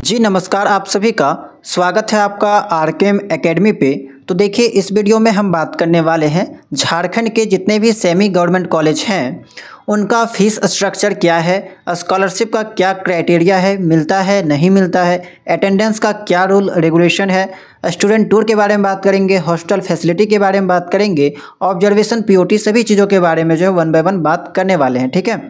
जी नमस्कार, आप सभी का स्वागत है आपका आरकेएम एकेडमी पे। तो देखिए, इस वीडियो में हम बात करने वाले हैं झारखंड के जितने भी सेमी गवर्नमेंट कॉलेज हैं उनका फीस स्ट्रक्चर क्या है, स्कॉलरशिप का क्या क्राइटेरिया है, मिलता है नहीं मिलता है, अटेंडेंस का क्या रूल रेगुलेशन है, स्टूडेंट टूर के बारे में बात करेंगे, हॉस्टल फैसिलिटी के बारे में बात करेंगे, ऑब्जर्वेशन पीओटी सभी चीज़ों के बारे में जो है वन बाय वन बात करने वाले हैं। ठीक है,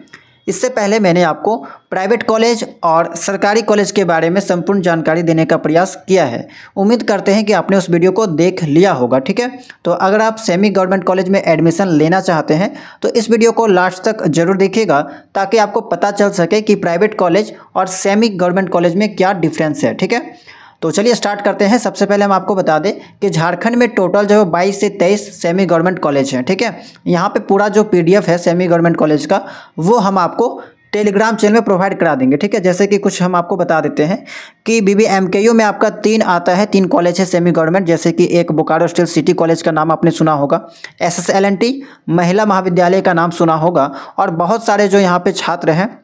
इससे पहले मैंने आपको प्राइवेट कॉलेज और सरकारी कॉलेज के बारे में संपूर्ण जानकारी देने का प्रयास किया है। उम्मीद करते हैं कि आपने उस वीडियो को देख लिया होगा। ठीक है, तो अगर आप सेमी गवर्नमेंट कॉलेज में एडमिशन लेना चाहते हैं तो इस वीडियो को लास्ट तक जरूर देखिएगा ताकि आपको पता चल सके कि प्राइवेट कॉलेज और सेमी गवर्नमेंट कॉलेज में क्या डिफरेंस है। ठीक है, तो चलिए स्टार्ट करते हैं। सबसे पहले हम आपको बता दें कि झारखंड में टोटल जो है 22 से 23 सेमी गवर्नमेंट कॉलेज हैं। ठीक है, यहाँ पे पूरा जो पीडीएफ है सेमी गवर्नमेंट कॉलेज का वो हम आपको टेलीग्राम चैनल में प्रोवाइड करा देंगे। ठीक है, जैसे कि कुछ हम आपको बता देते हैं कि बीबीएमकेयू में आपका 3 आता है, 3 कॉलेज है सेमी गवर्नमेंट, जैसे कि एक बोकारो स्टील सिटी कॉलेज का नाम आपने सुना होगा, SSLNT महिला महाविद्यालय का नाम सुना होगा, और बहुत सारे जो यहाँ पे छात्र हैं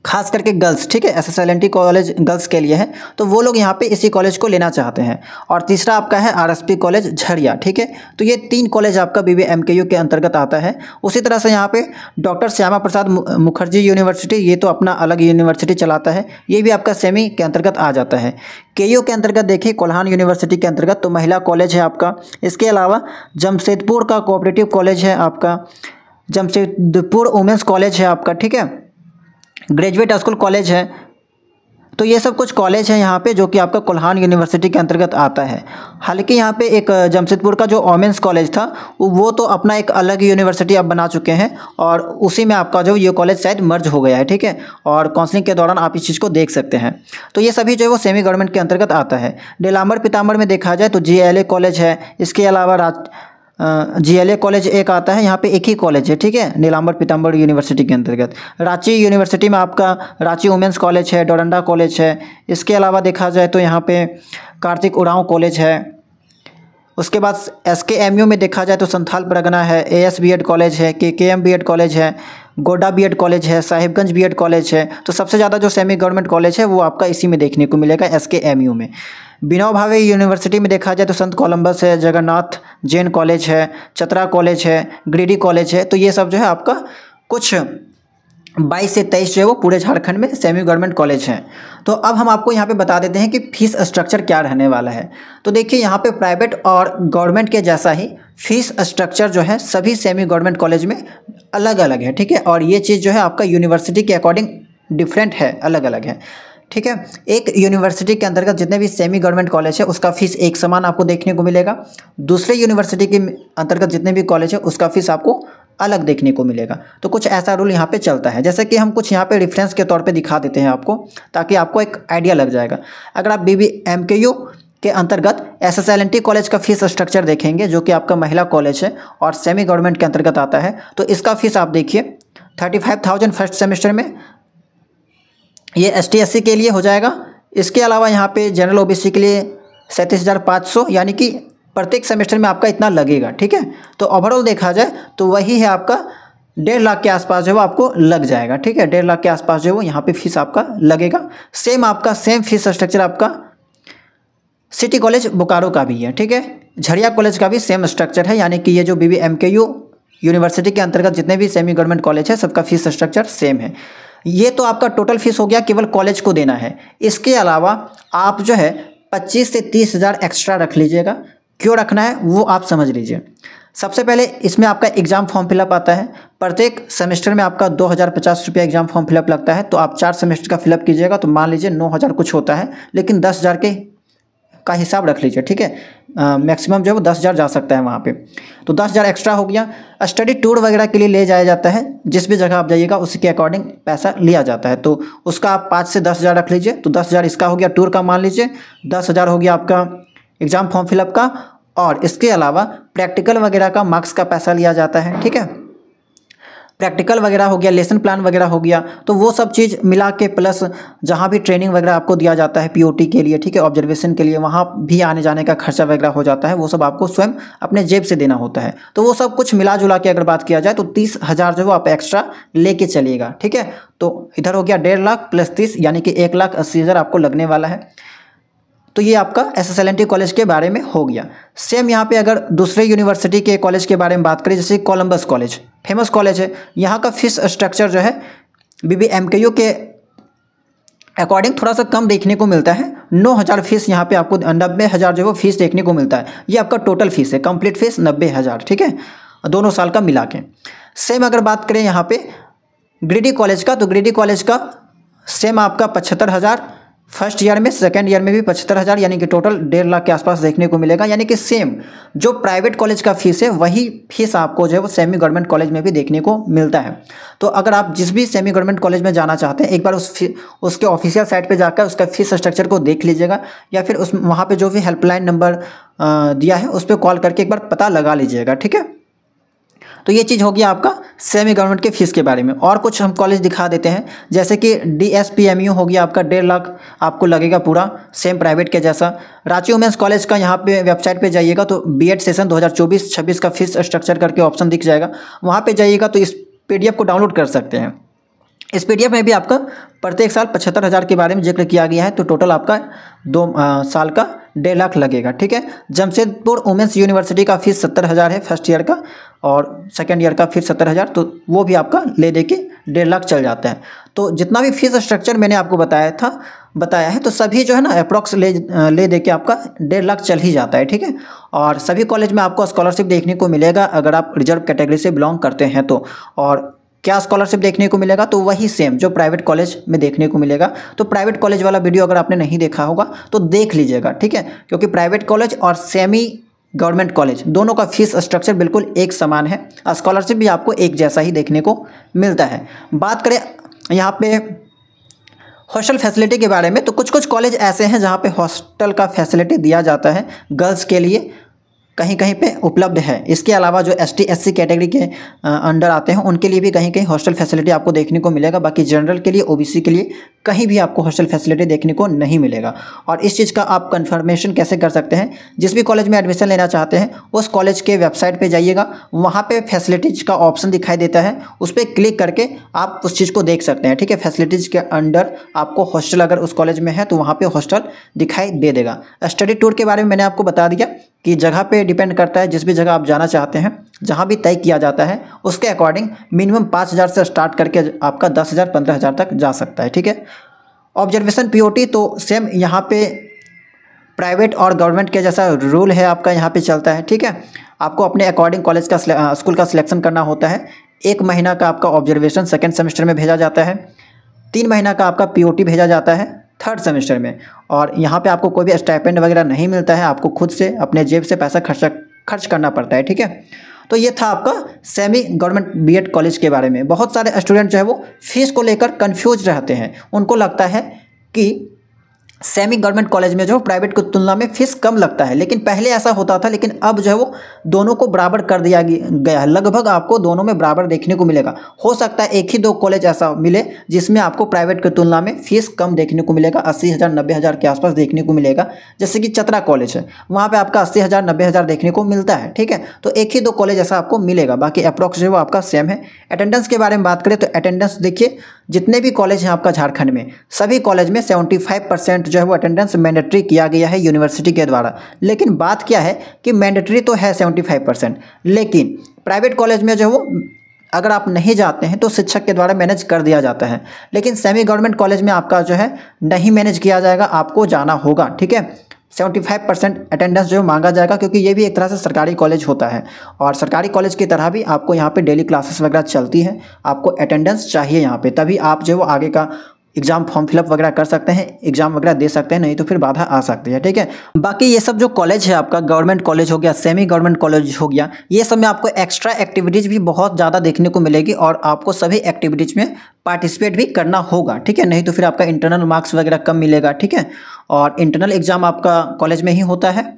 खास करके गर्ल्स, ठीक है, SSLNT कॉलेज गर्ल्स के लिए है, तो वो लोग यहाँ पे इसी कॉलेज को लेना चाहते हैं। और तीसरा आपका है RSP कॉलेज झरिया। ठीक है, तो ये 3 कॉलेज आपका BBMKU के अंतर्गत आता है। उसी तरह से यहाँ पे डॉक्टर श्यामा प्रसाद मुखर्जी यूनिवर्सिटी, ये तो अपना अलग यूनिवर्सिटी चलाता है, ये भी आपका सेमी के अंतर्गत आ जाता है। केयू के अंतर्गत देखिए कोल्हान यूनिवर्सिटी के अंतर्गत तो महिला कॉलेज है आपका। इसके अलावा जमशेदपुर का कोऑपरेटिव कॉलेज है आपका, जमशेदपुर वुमेंस कॉलेज है आपका। ठीक है, ग्रेजुएट स्कूल कॉलेज है। तो ये सब कुछ कॉलेज है यहाँ पे जो कि आपका कोल्हान यूनिवर्सिटी के अंतर्गत आता है। हालांकि यहाँ पे एक जमशेदपुर का जो वोमेंस कॉलेज था वो तो अपना एक अलग यूनिवर्सिटी अब बना चुके हैं और उसी में आपका जो ये कॉलेज शायद मर्ज हो गया है। ठीक है, और काउंसलिंग के दौरान आप इस चीज़ को देख सकते हैं। तो ये सभी जो है वो सेमी गवर्नमेंट के अंतर्गत आता है। नीलांबर पीताम्बर में देखा जाए तो GLA कॉलेज है। इसके अलावा GLA कॉलेज एक आता है, यहाँ पे एक ही कॉलेज है। ठीक है, नीलांबर पीताम्बर यूनिवर्सिटी के अंतर्गत। रांची यूनिवर्सिटी में आपका रांची वुमेंस कॉलेज है, डोरंडा कॉलेज है। इसके अलावा देखा जाए तो यहाँ पे कार्तिक उरांव कॉलेज है। उसके बाद SKMU में देखा जाए तो संथाल परगना है, AS BEd कॉलेज है, KKM BEd कॉलेज है, गोड्डा BEd कॉलेज है, साहिबगंज BEd कॉलेज है। तो सबसे ज़्यादा जो सेमी गवर्नमेंट कॉलेज है वो आपका इसी में देखने को मिलेगा, SKMU में। विनोबा भावे यूनिवर्सिटी में देखा जाए तो संत कोलंबस है, जगन्नाथ जैन कॉलेज है, चतरा कॉलेज है, गिरिडीह कॉलेज है। तो ये सब जो है आपका कुछ 22 से 23 जो है वो पूरे झारखंड में सेमी गवर्नमेंट कॉलेज हैं। तो अब हम आपको यहाँ पे बता देते हैं कि फीस स्ट्रक्चर क्या रहने वाला है। तो देखिए, यहाँ पे प्राइवेट और गवर्नमेंट के जैसा ही फीस स्ट्रक्चर जो है सभी सेमी गवर्नमेंट कॉलेज में अलग अलग है। ठीक है, और ये चीज़ जो है आपका यूनिवर्सिटी के अकॉर्डिंग डिफरेंट है, अलग अलग है। ठीक है, एक यूनिवर्सिटी के अंतर्गत जितने भी सेमी गवर्नमेंट कॉलेज है उसका फीस एक समान आपको देखने को मिलेगा। दूसरे यूनिवर्सिटी के अंतर्गत जितने भी कॉलेज है उसका फीस आपको अलग देखने को मिलेगा। तो कुछ ऐसा रूल यहाँ पे चलता है, जैसे कि हम कुछ यहाँ पे रेफरेंस के तौर पे दिखा देते हैं आपको ताकि आपको एक आइडिया लग जाएगा। अगर आप BBMKU के अंतर्गत SSLNT कॉलेज का फीस स्ट्रक्चर देखेंगे जो कि आपका महिला कॉलेज है और सेमी गवर्नमेंट के अंतर्गत आता है, तो इसका फीस आप देखिए 35,000 फर्स्ट सेमेस्टर में, ये ST SC के लिए हो जाएगा। इसके अलावा यहाँ पे जनरल OBC के लिए 37,500, यानी कि प्रत्येक सेमेस्टर में आपका इतना लगेगा। ठीक है, तो ओवरऑल देखा जाए तो वही है आपका 1.5 लाख के आसपास जो है वो आपको लग जाएगा। ठीक है, 1.5 लाख के आसपास जो है वो यहाँ पे फीस आपका लगेगा। सेम फीस स्ट्रक्चर आपका सिटी कॉलेज बोकारो का भी है। ठीक है, झरिया कॉलेज का भी सेम स्ट्रक्चर है, यानी कि ये जो BBMKU यूनिवर्सिटी के अंतर्गत जितने भी सेमी गवर्नमेंट कॉलेज है सबका फीस स्ट्रक्चर सेम है। ये तो आपका टोटल फीस हो गया, केवल कॉलेज को देना है। इसके अलावा आप जो है 25 से 30 हज़ार एक्स्ट्रा रख लीजिएगा। क्यों रखना है वो आप समझ लीजिए। सबसे पहले इसमें आपका एग्ज़ाम फॉर्म फिलअप आता है। प्रत्येक सेमेस्टर में आपका 2,050 रुपया एग्ज़ाम फॉर्म फिलअप लगता है। तो आप 4 सेमेस्टर का फिलअप कीजिएगा तो मान लीजिए 9,000 कुछ होता है, लेकिन 10,000 का हिसाब रख लीजिए। ठीक है, मैक्सिमम जो है वो 10,000 जा सकता है वहाँ पे, तो 10,000 एक्स्ट्रा हो गया। स्टडी टूर वगैरह के लिए ले जाया जाता है, जिस भी जगह आप जाइएगा उसी के अकॉर्डिंग पैसा लिया जाता है। तो उसका आप 5 से 10,000 रख लीजिए। तो 10,000 इसका हो गया टूर का, मान लीजिए 10,000 हो गया आपका एग्ज़ाम फॉर्म फिलअप का, और इसके अलावा प्रैक्टिकल वगैरह का मार्क्स का पैसा लिया जाता है। ठीक है, प्रैक्टिकल वगैरह हो गया, लेसन प्लान वगैरह हो गया, तो वो सब चीज़ मिला के प्लस जहाँ भी ट्रेनिंग वगैरह आपको दिया जाता है पीओटी के लिए, ठीक है, ऑब्जर्वेशन के लिए, वहाँ भी आने जाने का खर्चा वगैरह हो जाता है, वो सब आपको स्वयं अपने जेब से देना होता है। तो वो सब कुछ मिला जुला के अगर बात किया जाए तो 30,000 जो वो आप एक्स्ट्रा लेके चलिएगा, ठीक है। तो इधर हो गया 1.5 लाख प्लस 30 यानी कि 1,80,000 आपको लगने वाला है। तो ये आपका SSLNT कॉलेज के बारे में हो गया। सेम यहाँ पे अगर दूसरे यूनिवर्सिटी के कॉलेज के बारे में बात करें, जैसे कोलंबस कॉलेज फेमस कॉलेज है, यहाँ का फीस स्ट्रक्चर जो है BBMKU के अकॉर्डिंग थोड़ा सा कम देखने को मिलता है। 9,000 फीस यहाँ पे आपको 90,000 जो वो फीस देखने को मिलता है। ये आपका टोटल फीस है, कंप्लीट फीस 90,000, ठीक है, दोनों साल का मिला के। सेम अगर बात करें यहाँ पे ग्रीडी कॉलेज का, तो ग्रीडी कॉलेज का सेम आपका 75,000 फर्स्ट ईयर में, सेकेंड ईयर में भी 75,000 यानी कि टोटल 1.5 लाख के आसपास देखने को मिलेगा। यानी कि सेम जो प्राइवेट कॉलेज का फीस है वही फीस आपको जो है वो सेमी गवर्नमेंट कॉलेज में भी देखने को मिलता है। तो अगर आप जिस भी सेमी गवर्नमेंट कॉलेज में जाना चाहते हैं, एक बार उसके ऑफिशियल साइट पे जाकर उसका फीस स्ट्रक्चर को देख लीजिएगा, या फिर उस वहाँ पर जो भी हेल्पलाइन नंबर दिया है उस पर कॉल करके एक बार पता लगा लीजिएगा, ठीक है। तो ये चीज़ हो गया आपका सेमी गवर्नमेंट के फीस के बारे में। और कुछ हम कॉलेज दिखा देते हैं, जैसे कि DSPMU हो गया आपका 1.5 लाख आपको लगेगा पूरा, सेम प्राइवेट के जैसा। रांची वुमेंस कॉलेज का यहाँ पे वेबसाइट पे जाइएगा तो B.Ed सेशन 2024-26 का फीस स्ट्रक्चर करके ऑप्शन दिख जाएगा, वहाँ पे जाइएगा तो इस PDF को डाउनलोड कर सकते हैं। इस PDF में भी आपका प्रत्येक साल 75,000 के बारे में जिक्र किया गया है। तो टोटल आपका 2 साल का 1.5 लाख लगेगा, ठीक है। जमशेदपुर वुमेंस यूनिवर्सिटी का फीस 70,000 है फर्स्ट ईयर का, और सेकेंड ईयर का फिर 70,000, तो वो भी आपका ले दे के 1.5 लाख चल जाता है। तो जितना भी फीस स्ट्रक्चर मैंने आपको बताया है तो सभी जो है ना अप्रॉक्स ले दे के आपका 1.5 लाख चल ही जाता है, ठीक है। और सभी कॉलेज में आपको स्कॉलरशिप देखने को मिलेगा अगर आप रिजर्व कैटेगरी से बिलोंग करते हैं तो। और क्या स्कॉलरशिप देखने को मिलेगा, तो वही सेम जो प्राइवेट कॉलेज में देखने को मिलेगा। तो प्राइवेट कॉलेज वाला वीडियो अगर आपने नहीं देखा होगा तो देख लीजिएगा, ठीक है, क्योंकि प्राइवेट कॉलेज और सेमी गवर्नमेंट कॉलेज दोनों का फीस स्ट्रक्चर बिल्कुल एक समान है। स्कॉलरशिप भी आपको एक जैसा ही देखने को मिलता है। बात करें यहाँ पे हॉस्टल फैसिलिटी के बारे में, तो कुछ कुछ कॉलेज ऐसे हैं जहाँ पे हॉस्टल का फैसिलिटी दिया जाता है गर्ल्स के लिए, कहीं कहीं पे उपलब्ध है। इसके अलावा जो ST/SC कैटेगरी के अंडर आते हैं उनके लिए भी कहीं कहीं हॉस्टल फैसिलिटी आपको देखने को मिलेगा। बाकी जनरल के लिए, OBC के लिए कहीं भी आपको हॉस्टल फैसिलिटी देखने को नहीं मिलेगा। और इस चीज़ का आप कंफर्मेशन कैसे कर सकते हैं, जिस भी कॉलेज में एडमिशन लेना चाहते हैं उस कॉलेज के वेबसाइट पर जाइएगा, वहाँ पर फैसिलिटीज का ऑप्शन दिखाई देता है, उस पर क्लिक करके आप उस चीज़ को देख सकते हैं, ठीक है। फैसिलिटीज़ के अंडर आपको हॉस्टल अगर उस कॉलेज में है तो वहाँ पर हॉस्टल दिखाई दे देगा। स्टडी टूर के बारे में मैंने आपको बता दिया कि जगह पे डिपेंड करता है, जिस भी जगह आप जाना चाहते हैं, जहाँ भी तय किया जाता है उसके अकॉर्डिंग मिनिमम 5,000 से स्टार्ट करके आपका 10,000 15,000 तक जा सकता है, ठीक है। ऑब्जर्वेशन POT तो सेम यहाँ पे प्राइवेट और गवर्नमेंट के जैसा रूल है आपका यहाँ पे चलता है, ठीक है। आपको अपने अकॉर्डिंग कॉलेज का स्कूल का सिलेक्शन करना होता है। 1 महीना का आपका ऑब्जर्वेशन सेकेंड सेमेस्टर में भेजा जाता है, 3 महीना का आपका POT भेजा जाता है थर्ड सेमेस्टर में। और यहाँ पे आपको कोई भी स्टाइपेंड वगैरह नहीं मिलता है, आपको खुद से अपने जेब से पैसा खर्च करना पड़ता है, ठीक है। तो ये था आपका सेमी गवर्नमेंट B.Ed कॉलेज के बारे में। बहुत सारे स्टूडेंट जो है वो फीस को लेकर कंफ्यूज रहते हैं, उनको लगता है कि सेमी गवर्नमेंट कॉलेज में जो प्राइवेट की तुलना में फीस कम लगता है, लेकिन पहले ऐसा होता था, लेकिन अब जो है वो दोनों को बराबर कर दिया गया है। लगभग आपको दोनों में बराबर देखने को मिलेगा। हो सकता है 1 ही 2 कॉलेज ऐसा मिले जिसमें आपको प्राइवेट की तुलना में फीस कम देखने को मिलेगा, 80,000 90,000 के आसपास देखने को मिलेगा। जैसे कि चतरा कॉलेज है, वहाँ पर आपका 80,000 90,000 देखने को मिलता है, ठीक है। तो 1 ही 2 कॉलेज ऐसा आपको मिलेगा, बाकी अप्रॉक्स जो है वो आपका सेम है। अटेंडेंस के बारे में बात करें तो अटेंडेंस देखिए, जितने भी कॉलेज हैं आपका झारखंड में, सभी कॉलेज में 75% जो है वो अटेंडेंस मैंडेटरी किया गया है यूनिवर्सिटी के द्वारा। लेकिन बात क्या है कि मैंडेटरी तो है 75%, लेकिन प्राइवेट कॉलेज में जो है वो अगर आप नहीं जाते हैं तो शिक्षक के द्वारा मैनेज कर दिया जाता है। लेकिन सेमी गवर्नमेंट कॉलेज में आपका जो है नहीं मैनेज किया जाएगा, आपको जाना होगा, ठीक है। 75% अटेंडेंस जो मांगा जाएगा, क्योंकि ये भी एक तरह से सरकारी कॉलेज होता है और सरकारी कॉलेज की तरह भी आपको यहाँ पे डेली क्लासेस वगैरह चलती है। आपको अटेंडेंस चाहिए यहाँ पे, तभी आप जो वो आगे का एग्जाम फॉर्म फिलअप वगैरह कर सकते हैं, एग्जाम वगैरह दे सकते हैं, नहीं तो फिर बाधा आ सकती है, ठीक है। बाकी ये सब जो कॉलेज है आपका, गवर्नमेंट कॉलेज हो गया, सेमी गवर्नमेंट कॉलेज हो गया, ये सब में आपको एक्स्ट्रा एक्टिविटीज़ भी बहुत ज़्यादा देखने को मिलेगी और आपको सभी एक्टिविटीज़ में पार्टिसिपेट भी करना होगा, ठीक है। नहीं तो फिर आपका इंटरनल मार्क्स वगैरह कम मिलेगा, ठीक है। और इंटरनल एग्ज़ाम आपका कॉलेज में ही होता है,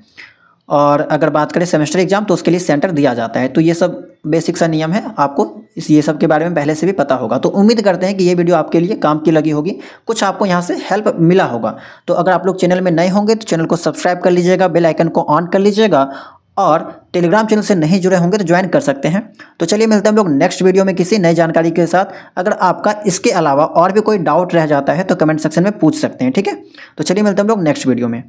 और अगर बात करें सेमेस्टर एग्जाम तो उसके लिए सेंटर दिया जाता है। तो ये सब बेसिक सा नियम है, आपको ये सब के बारे में पहले से भी पता होगा। तो उम्मीद करते हैं कि ये वीडियो आपके लिए काम की लगी होगी, कुछ आपको यहाँ से हेल्प मिला होगा। तो अगर आप लोग चैनल में नए होंगे तो चैनल को सब्सक्राइब कर लीजिएगा, बेल आइकन को ऑन कर लीजिएगा, और टेलीग्राम चैनल से नहीं जुड़े होंगे तो ज्वाइन कर सकते हैं। तो चलिए मिलते हैं हम लोग नेक्स्ट वीडियो में किसी नई जानकारी के साथ। अगर आपका इसके अलावा और भी कोई डाउट रह जाता है तो कमेंट सेक्शन में पूछ सकते हैं, ठीक है। तो चलिए मिलते हैं हम लोग नेक्स्ट वीडियो में।